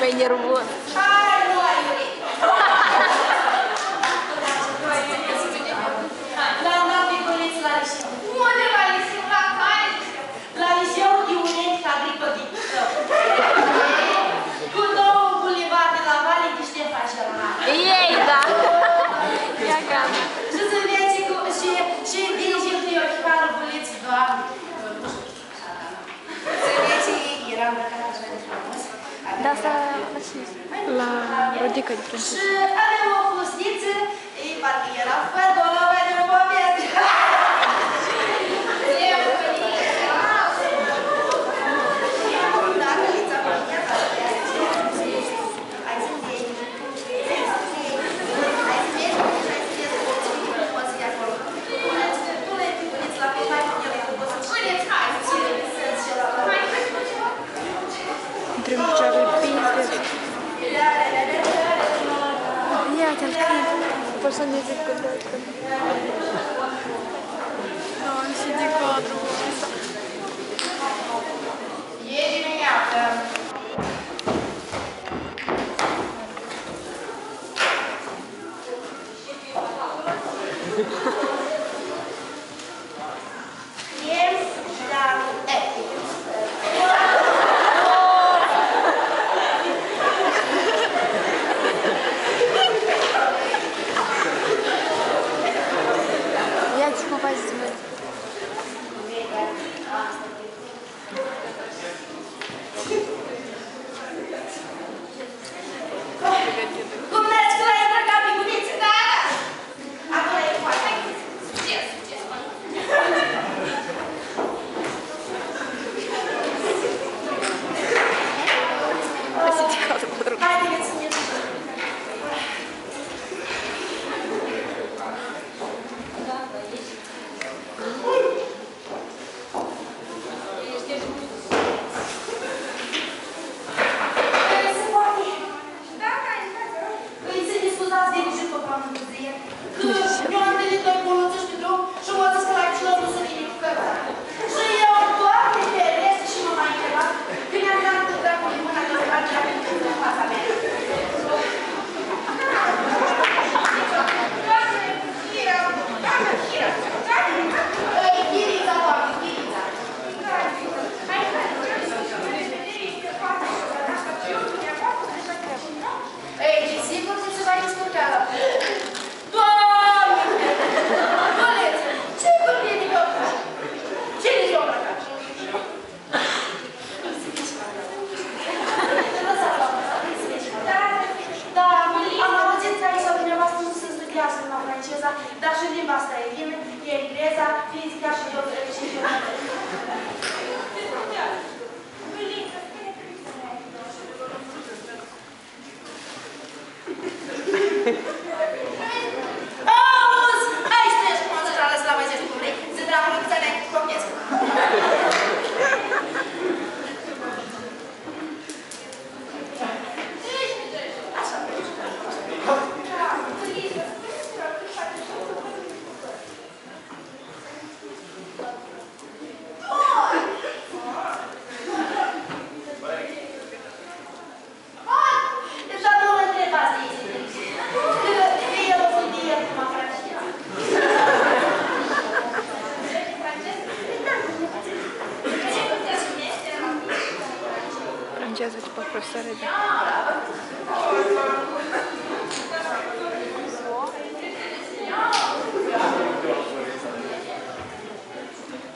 Mai nervos. Hai, noi! La piculiți la liceu. Unde la liceu? La care? La liceu de Uneni, Cadripă de cu două bulevare la Vale de Ștefan cel Mare. Ei, da. Ia gata. Și să vezi și dirigim de ochiparul buleții, Doamne. Să vezi, era îmbrăcat așa de frumos. Da, asta la Rodica de Prințesă. Și avem o fustiță, ei, parcă era fădolă de poveste. Trebuie ce are pizde. Ia-te-l scrie. Poți să ne zic că dacă. Da, și de cadru. E dimineață. Ia-ți povesti, măi. Cum n-ați că l-ai îmbrăcat pe guniță, da? Acolo e foarte. Ce? Haideți să ne ducem. Dar și limba străină, engleza, fizica și geografia. Auzi! Hai să treci cum o să trală să la văzești cum vrei. Să tragă să ne copiezi. Franceză, după profesoare, da.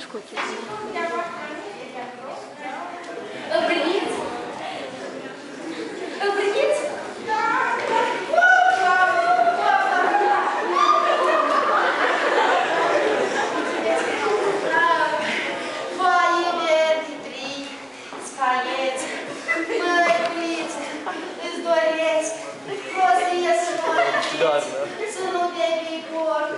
Școție. Îl primiți? Îl primiți? Foaie verde, tric, spaghetti, măriuliță, îți doresc, prostie să nu să nu devii porc,